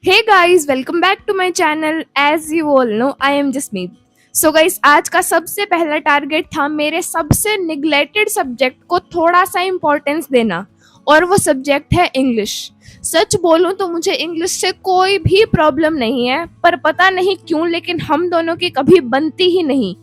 Hey guys, welcome back to my channel. As you all know, I am Jasmeet. So guys, आज का सबसे पहला target था मेरे सबसे निगलेक्टेड सब्जेक्ट को थोड़ा सा इम्पोर्टेंस देना, और वो सब्जेक्ट है इंग्लिश। सच बोलूं तो मुझे इंग्लिश से कोई भी प्रॉब्लम नहीं है, पर पता नहीं क्यों लेकिन हम दोनों की कभी बनती ही नहीं।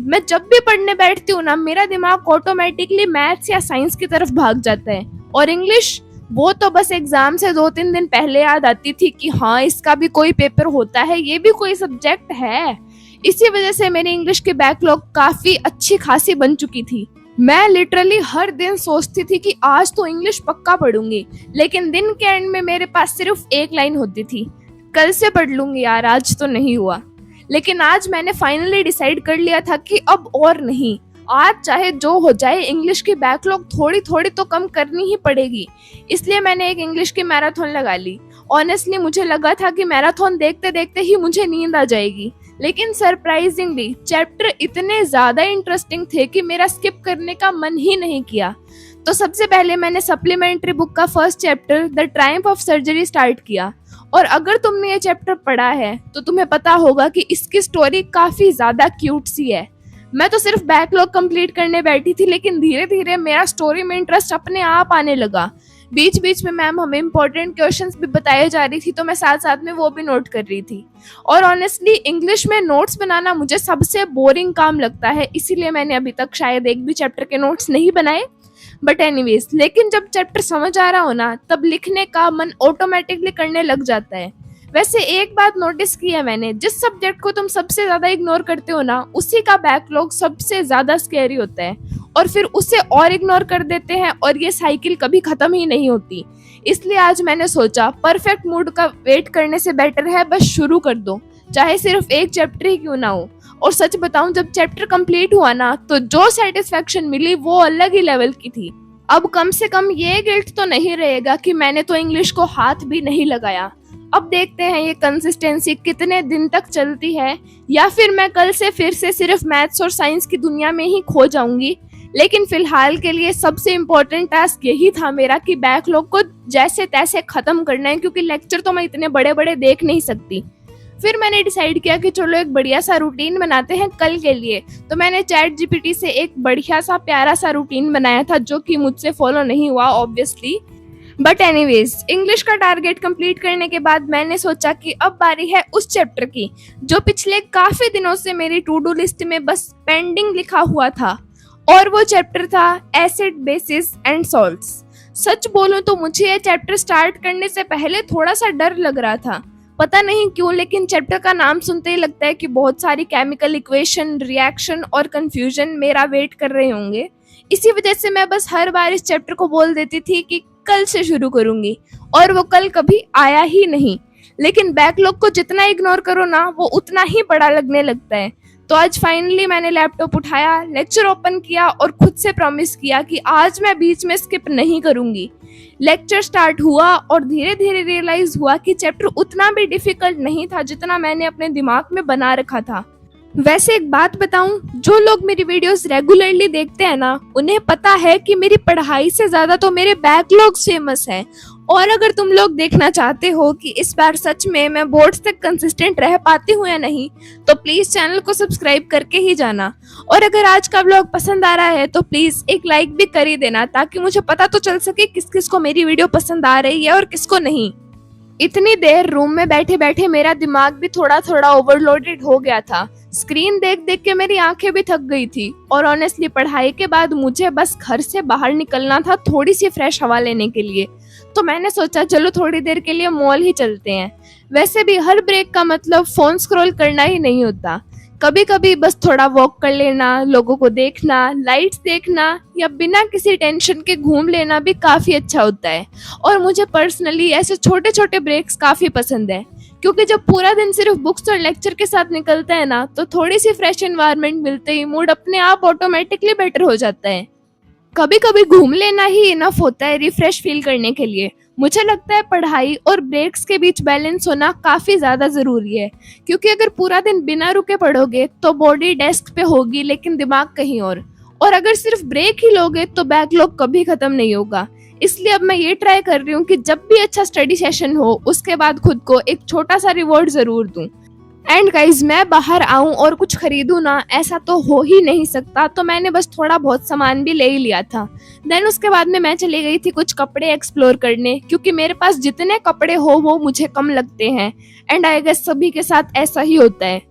मैं जब भी पढ़ने बैठती हूँ ना, मेरा दिमाग ऑटोमेटिकली मैथ्स या साइंस की तरफ भाग जाता है, और इंग्लिश वो तो बस एग्जाम से 2-3 दिन पहले याद आती थी कि हाँ, इसका भी कोई पेपर होता है, ये भी कोई सब्जेक्ट है। इसी वजह से मेरी इंग्लिश की बैकलॉग काफी अच्छी खासी बन चुकी थी। मैं लिटरली हर दिन सोचती थी कि आज तो इंग्लिश पक्का पढ़ूंगी, लेकिन दिन के एंड में मेरे पास सिर्फ एक लाइन होती थी, कल से पढ़ लूंगी यार, आज तो नहीं हुआ। लेकिन आज मैंने फाइनली डिसाइड कर लिया था कि अब और नहीं, आज चाहे जो हो जाए इंग्लिश की बैकलॉग थोड़ी थोड़ी तो कम करनी ही पड़ेगी। इसलिए मैंने एक इंग्लिश की मैराथन लगा ली। ऑनेस्टली मुझे लगा था कि मैराथन देखते देखते ही मुझे नींद आ जाएगी, लेकिन सरप्राइजिंगली चैप्टर इतने ज्यादा इंटरेस्टिंग थे कि मेरा स्किप करने का मन ही नहीं किया। तो सबसे पहले मैंने सप्लीमेंट्री बुक का first chapter the Triumph of surgery start किया। और अगर तुमने ये चैप्टर पढ़ा है तो तुम्हें पता होगा कि इसकी स्टोरी काफी ज्यादा क्यूट सी है। मैं तो सिर्फ बैकलॉग कंप्लीट करने बैठी थी, लेकिन धीरे धीरे मेरा स्टोरी में इंटरेस्ट अपने आप आने लगा। बीच बीच में मैम हमें इंपॉर्टेंट क्वेश्चंस भी बताए जा रही थी, तो मैं साथ साथ में वो भी नोट कर रही थी। और ऑनेस्टली इंग्लिश में नोट्स बनाना मुझे सबसे बोरिंग काम लगता है, इसीलिए मैंने अभी तक शायद एक भी चैप्टर के नोट्स नहीं बनाए। बट एनीवेज, लेकिन जब चैप्टर समझ आ रहा हो ना, तब लिखने का मन ऑटोमेटिकली करने लग जाता है। वैसे एक बात नोटिस की है मैंने, जिस सब्जेक्ट को तुम सबसे ज्यादा इग्नोर करते हो ना, उसी का बैकलॉग सबसे ज्यादा स्कैरी होता है, और फिर उसे और इग्नोर कर देते हैं, और ये साइकिल कभी खत्म ही नहीं होती। इसलिए आज मैंने सोचा परफेक्ट मूड का वेट करने से बेटर है बस शुरू कर दो, चाहे सिर्फ एक चैप्टर ही क्यों ना हो। और सच बताऊं, जब चैप्टर कंप्लीट हुआ ना, तो जो सेटिस्फेक्शन मिली वो अलग ही लेवल की थी। अब कम से कम ये गिल्ट तो नहीं रहेगा कि मैंने तो इंग्लिश को हाथ भी नहीं लगाया। अब देखते हैं ये कंसिस्टेंसी कितने दिन तक चलती है, या फिर मैं कल से फिर से सिर्फ मैथ्स और साइंस की दुनिया में ही खो जाऊंगी। लेकिन फिलहाल के लिए सबसे इम्पोर्टेंट टास्क यही था मेरा कि बैकलॉग को जैसे तैसे खत्म करना है, क्योंकि लेक्चर तो मैं इतने बड़े बड़े देख नहीं सकती। फिर मैंने डिसाइड किया कि चलो एक बढ़िया सा रूटीन बनाते हैं कल के लिए। तो मैंने चैट जीपीटी से एक बढ़िया सा प्यारा सा रूटीन बनाया था, जो कि मुझसे फॉलो नहीं हुआ ऑब्वियसली। बट एनीवेज, इंग्लिश का टारगेट कंप्लीट करने के बाद मैंने सोचा कि अब बारी है उस चैप्टर की जो पिछले काफी दिनों से मेरी टू डू लिस्ट में बस पेंडिंग लिखा हुआ था, और वो चैप्टर था एसिड बेसिस एंड सॉल्ट्स। सच बोलूं तो मुझे ये चैप्टर स्टार्ट करने से पहले थोड़ा सा डर लग रहा था, पता नहीं क्यों, लेकिन चैप्टर का नाम सुनते ही लगता है कि बहुत सारी केमिकल इक्वेशन, रिएक्शन और कंफ्यूजन मेरा वेट कर रहे होंगे। इसी वजह से मैं बस हर बार इस चैप्टर को बोल देती थी कि कल से शुरू करूंगी, और वो कल कभी आया ही नहीं। लेकिन बैकलॉग को जितना इग्नोर करो ना, वो उतना ही बड़ा लगने लगता है। तो आज फाइनली मैंने लैपटॉप उठाया, लेक्चर ओपन किया और खुद से प्रॉमिस किया कि आज मैं बीच में स्किप नहीं करूंगी। लेक्चर स्टार्ट हुआ और धीरे धीरे रियलाइज हुआ कि चैप्टर उतना भी डिफिकल्ट नहीं था जितना मैंने अपने दिमाग में बना रखा था। वैसे एक बात बताऊं, जो लोग मेरी वीडियोस रेगुलरली देखते हैं ना, उन्हें पता है कि मेरी पढ़ाई से ज्यादा तो मेरे बैकलॉग्स फेमस है। और अगर तुम लोग देखना चाहते हो कि इस बार सच में मैं बोर्ड्स तक कंसिस्टेंट रह पाती हूँ या नहीं, तो प्लीज चैनल को सब्सक्राइब करके ही जाना। और अगर आज का व्लॉग पसंद आ रहा है तो प्लीज एक लाइक भी कर ही देना, ताकि मुझे पता तो चल सके किस किस को मेरी वीडियो पसंद आ रही है और किसको नहीं। इतनी देर रूम में बैठे बैठे मेरा दिमाग भी थोड़ा थोड़ा ओवरलोडेड हो गया था। स्क्रीन देख देख के मेरी आंखें भी थक गई थी, और ऑनेस्टली पढ़ाई के बाद मुझे बस घर से बाहर निकलना था थोड़ी सी फ्रेश हवा लेने के लिए। तो मैंने सोचा चलो थोड़ी देर के लिए मॉल ही चलते हैं। वैसे भी हर ब्रेक का मतलब फोन स्क्रॉल करना ही नहीं होता, कभी कभी बस थोड़ा वॉक कर लेना, लोगों को देखना, लाइट्स देखना, या बिना किसी टेंशन के घूम लेना भी काफी अच्छा होता है। और मुझे पर्सनली ऐसे छोटे छोटे ब्रेक्स काफी पसंद है, क्योंकि जब पूरा दिन सिर्फ बुक्स और लेक्चर के साथ निकलता है ना, तो थोड़ी सी फ्रेश एनवायरनमेंट मिलते ही मूड अपने आप ऑटोमेटिकली बेटर हो जाता है। कभी कभी घूम लेना ही इनफ होता है रिफ्रेश फील करने के लिए। मुझे लगता है पढ़ाई और ब्रेक्स के बीच बैलेंस होना काफी ज्यादा जरूरी है, क्योंकि अगर पूरा दिन बिना रुके पढ़ोगे तो बॉडी डेस्क पे होगी लेकिन दिमाग कहीं और अगर सिर्फ ब्रेक ही लोगे तो बैकलॉग कभी खत्म नहीं होगा। इसलिए अब मैं ये ट्राई कर रही हूँ कि जब भी अच्छा स्टडी सेशन हो उसके बाद खुद को एक छोटा सा रिवॉर्ड जरूर दूं। एंड गाइज, मैं बाहर आऊं और कुछ खरीदूं ना, ऐसा तो हो ही नहीं सकता, तो मैंने बस थोड़ा बहुत सामान भी ले ही लिया था। देन उसके बाद में मैं चली गई थी कुछ कपड़े एक्सप्लोर करने, क्योंकि मेरे पास जितने कपड़े हो वो मुझे कम लगते हैं। एंड आई गेस सभी के साथ ऐसा ही होता है।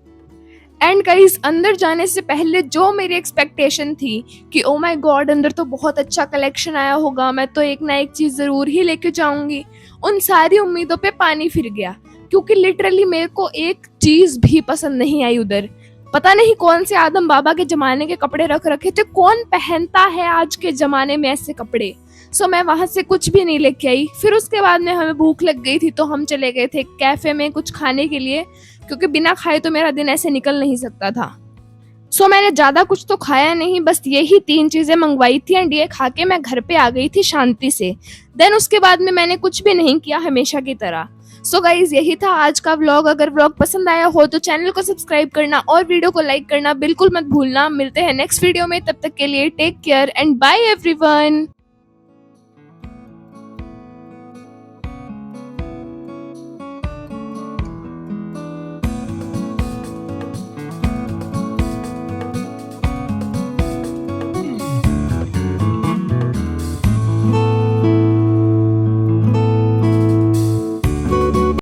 एंड गाइस, अंदर जाने से पहले जो मेरी एक्सपेक्टेशन थी कि ओ माय गॉड अंदर तो बहुत अच्छा कलेक्शन आया होगा, मैं तो एक ना एक चीज जरूर ही लेके जाऊंगी, उन सारी उम्मीदों पे पानी फिर गया। क्योंकि लिटरली मेरे को एक चीज भी पसंद नहीं आई उधर। पता नहीं कौन से आदम बाबा के जमाने के कपड़े रख रखे थे, कौन पहनता है आज के जमाने में ऐसे कपड़े। सो मैं वहां से कुछ भी नहीं लेके आई। फिर उसके बाद में हमें भूख लग गई थी, तो हम चले गए थे कैफे में कुछ खाने के लिए, क्योंकि बिना खाए तो मेरा दिन ऐसे निकल नहीं सकता था। सो मैंने ज्यादा कुछ तो खाया नहीं, बस यही 3 चीजें मंगवाई थी एंड ये खा के मैं घर पे आ गई थी शांति से। देन उसके बाद में मैंने कुछ भी नहीं किया, हमेशा की तरह। सो गाइज, यही था आज का व्लॉग। अगर व्लॉग पसंद आया हो तो चैनल को सब्सक्राइब करना और वीडियो को लाइक करना बिल्कुल मत भूलना। मिलते हैं नेक्स्ट वीडियो में, तब तक के लिए take care and bye everyone.